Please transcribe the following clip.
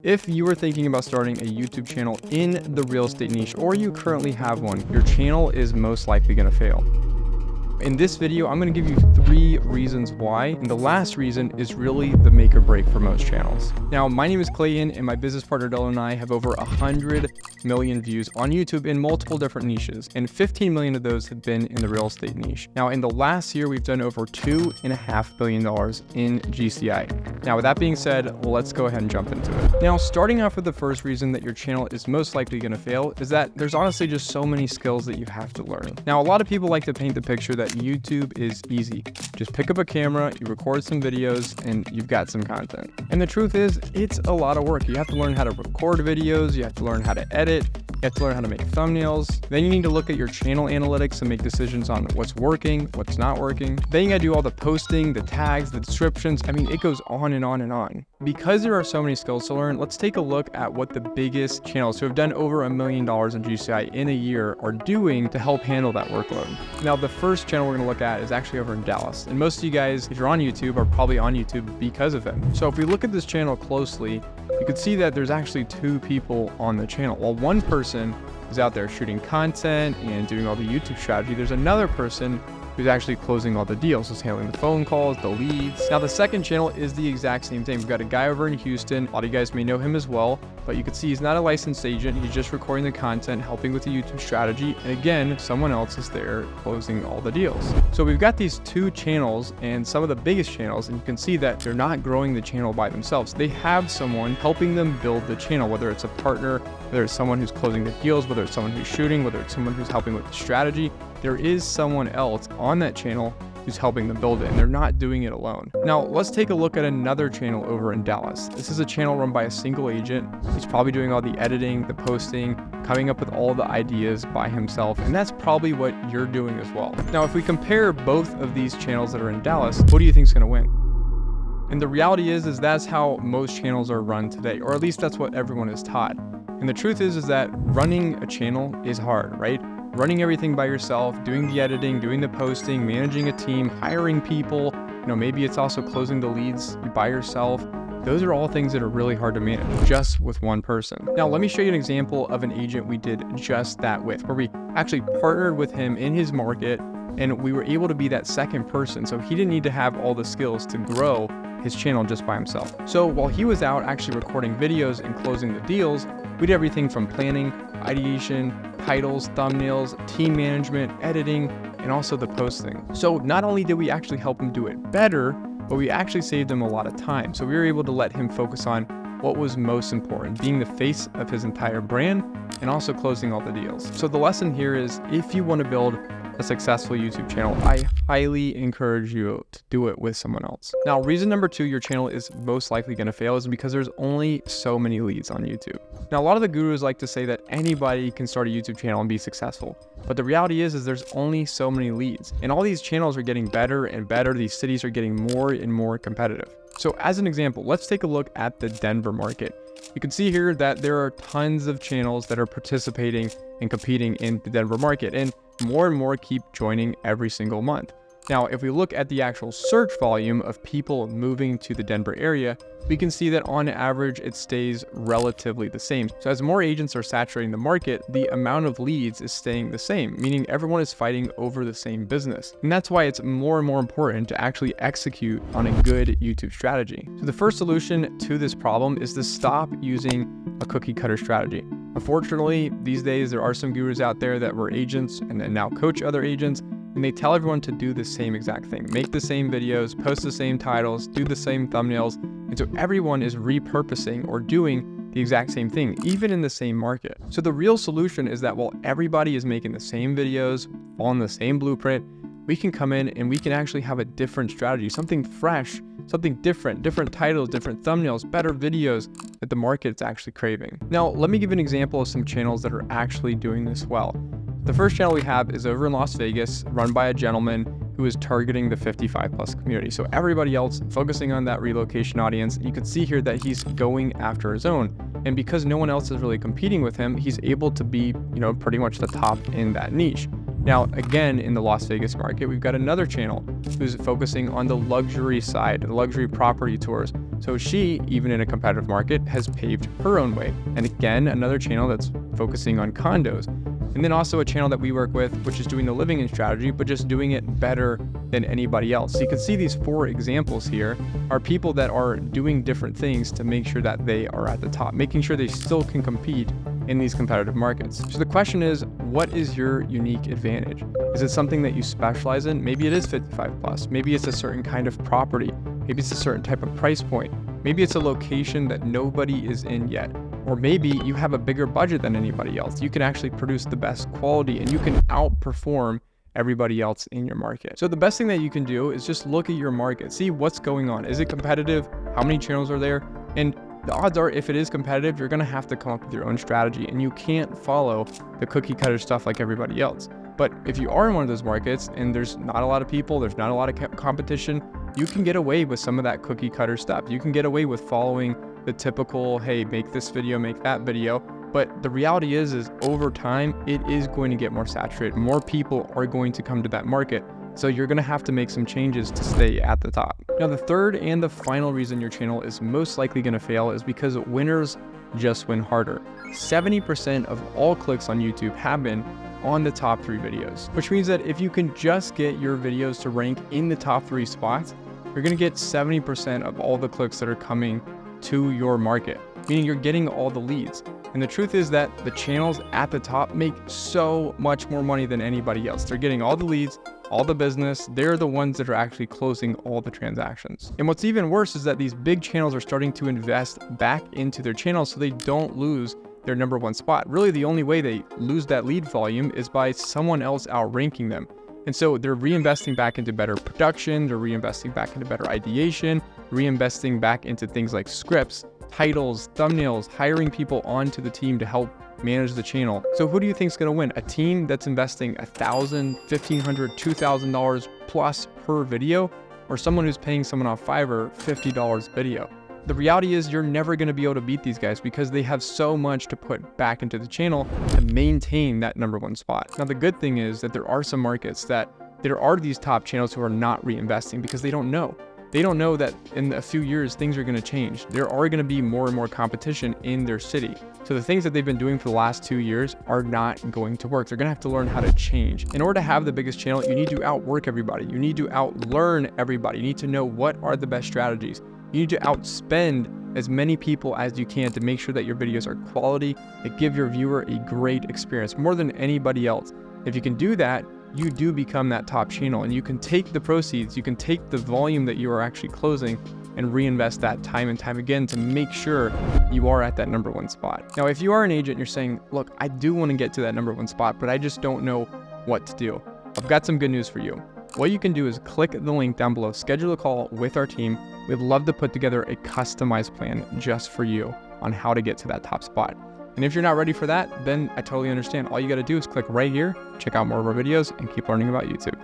If you are thinking about starting a YouTube channel in the real estate niche, or you currently have one, your channel is most likely going to fail. In this video, I'm going to give you 3 reasons why, and the last reason is really the make or break for most channels. Now, my name is Clayton, and my business partner Dylan and I have over 100 million views on YouTube in multiple different niches, and 15 million of those have been in the real estate niche. Now, in the last year, we've done over $2.5 billion in GCI. Now, with that being said, let's go ahead and jump into it. Now, starting off with the first reason that your channel is most likely going to fail is that there's honestly just so many skills that you have to learn. Now, a lot of people like to paint the picture that YouTube is easy. Just pick up a camera, you record some videos, and you've got some content. And the truth is, it's a lot of work. You have to learn how to record videos, you have to learn how to edit, you have to learn how to make thumbnails. Then you need to look at your channel analytics and make decisions on what's working, what's not working. Then you gotta do all the posting, the tags, the descriptions. I mean, it goes on and on and on. Because there are so many skills to learn, let's take a look at what the biggest channels who have done over $1 million in GCI in a year are doing to help handle that workload. Now, the first channel we're gonna look at is actually over in Dallas. And most of you guys, if you're on YouTube, are probably on YouTube because of him. So if we look at this channel closely, you can see that there's actually 2 people on the channel. While one person is out there shooting content and doing all the YouTube strategy, there's another person who's actually closing all the deals, just handling the phone calls, the leads. Now, the second channel is the exact same thing. We've got a guy over in Houston. A lot of you guys may know him as well, but you can see he's not a licensed agent. He's just recording the content, helping with the YouTube strategy. And again, someone else is there closing all the deals. So we've got these 2 channels and some of the biggest channels, and you can see that they're not growing the channel by themselves. They have someone helping them build the channel, whether it's a partner, whether it's someone who's closing the deals, whether it's someone who's shooting, whether it's someone who's helping with the strategy. There is someone else on that channel who's helping them build it, and they're not doing it alone. Now, let's take a look at another channel over in Dallas. This is a channel run by a single agent. He's probably doing all the editing, the posting, coming up with all the ideas by himself, and that's probably what you're doing as well. Now, if we compare both of these channels that are in Dallas, what do you think is going to win? And the reality is that's how most channels are run today, or at least that's what everyone is taught. And the truth is that running a channel is hard, right? Running everything by yourself, doing the editing, doing the posting, managing a team, hiring people, maybe it's also closing the leads by yourself. Those are all things that are really hard to manage just with one person. Now, let me show you an example of an agent we did just that with, where we actually partnered with him in his market, and we were able to be that second person. So he didn't need to have all the skills to grow his channel just by himself. So while he was out actually recording videos and closing the deals, we did everything from planning, ideation, titles, thumbnails, team management, editing, and also the posting. So not only did we actually help him do it better, but we actually saved him a lot of time. So we were able to let him focus on what was most important, being the face of his entire brand and also closing all the deals. So the lesson here is, if you want to build a successful YouTube channel, I highly encourage you to do it with someone else. Now, reason number 2 your channel is most likely going to fail is because there's only so many leads on YouTube. Now, a lot of the gurus like to say that anybody can start a YouTube channel and be successful, but the reality is there's only so many leads, and all these channels are getting better and better. These cities are getting more and more competitive. So as an example, let's take a look at the Denver market. You can see here that there are tons of channels that are participating and competing in the Denver market, and more keep joining every single month. Now, if we look at the actual search volume of people moving to the Denver area, we can see that on average, it stays relatively the same. So as more agents are saturating the market, the amount of leads is staying the same, meaning everyone is fighting over the same business. And that's why it's more and more important to actually execute on a good YouTube strategy. So the first solution to this problem is to stop using a cookie cutter strategy. Unfortunately, these days, there are some gurus out there that were agents and then now coach other agents, and they tell everyone to do the same exact thing, make the same videos, post the same titles, do the same thumbnails. And so everyone is repurposing or doing the exact same thing, even in the same market. So the real solution is that while everybody is making the same videos, following the same blueprint, we can come in and we can actually have a different strategy, something fresh, something different titles, different thumbnails, better videos that the market's actually craving. Now, let me give an example of some channels that are actually doing this well. The first channel we have is over in Las Vegas, run by a gentleman who is targeting the 55+ community. So everybody else focusing on that relocation audience. You can see here that he's going after his own. And because no one else is really competing with him, he's able to be, pretty much the top in that niche. Now, again, in the Las Vegas market, we've got another channel who's focusing on the luxury side, the luxury property tours. So she, even in a competitive market, has paved her own way. And again, another channel that's focusing on condos. And then also a channel that we work with, which is doing the living in strategy, but just doing it better than anybody else. So you can see these 4 examples here are people that are doing different things to make sure that they are at the top, making sure they still can compete in these competitive markets. So the question is, what is your unique advantage? Is it something that you specialize in? Maybe it is 55 plus. Maybe it's a certain kind of property. Maybe it's a certain type of price point. Maybe it's a location that nobody is in yet. Or maybe you have a bigger budget than anybody else. You can actually produce the best quality and you can outperform everybody else in your market. So the best thing that you can do is just look at your market, see what's going on. Is it competitive? How many channels are there? And the odds are, if it is competitive, you're gonna have to come up with your own strategy, and you can't follow the cookie cutter stuff like everybody else. But if you are in one of those markets and there's not a lot of people, there's not a lot of competition, you can get away with some of that cookie cutter stuff. You can get away with following the typical, hey, make this video, make that video. But the reality is over time, it is going to get more saturated. More people are going to come to that market. So you're gonna have to make some changes to stay at the top. Now, the third and the final reason your channel is most likely gonna fail is because winners just win harder. 70% of all clicks on YouTube happen on the top 3 videos, which means that if you can just get your videos to rank in the top 3 spots, you're gonna get 70% of all the clicks that are coming to your market, meaning you're getting all the leads. And the truth is that the channels at the top make so much more money than anybody else. They're getting all the leads, all the business. They're the ones that are actually closing all the transactions. And what's even worse is that these big channels are starting to invest back into their channels so they don't lose their #1 spot. Really, the only way they lose that lead volume is by someone else outranking them. And so they're reinvesting back into better production, they're reinvesting back into better ideation, reinvesting back into things like scripts, titles, thumbnails, hiring people onto the team to help manage the channel. So who do you think is going to win? A team that's investing $1,000, $1,500, $2,000 plus per video, or someone who's paying someone on Fiverr $50 video? The reality is you're never going to be able to beat these guys because they have so much to put back into the channel to maintain that #1 spot. Now, the good thing is that there are some markets that there are these top channels who are not reinvesting because they don't know. They don't know that in a few years, things are going to change. There are going to be more and more competition in their city. So the things that they've been doing for the last 2 years are not going to work. They're going to have to learn how to change. In order to have the biggest channel, you need to outwork everybody. You need to outlearn everybody. You need to know what are the best strategies. You need to outspend as many people as you can to make sure that your videos are quality, that give your viewer a great experience more than anybody else. If you can do that, you do become that top channel, and you can take the proceeds, you can take the volume that you are actually closing and reinvest that time and time again to make sure you are at that #1 spot. Now, if you are an agent, you're saying, look, I do want to get to that #1 spot, but I just don't know what to do. I've got some good news for you. What you can do is click the link down below, schedule a call with our team. We'd love to put together a customized plan just for you on how to get to that top spot. And if you're not ready for that, then I totally understand. All you got to do is click right here, check out more of our videos, and keep learning about YouTube.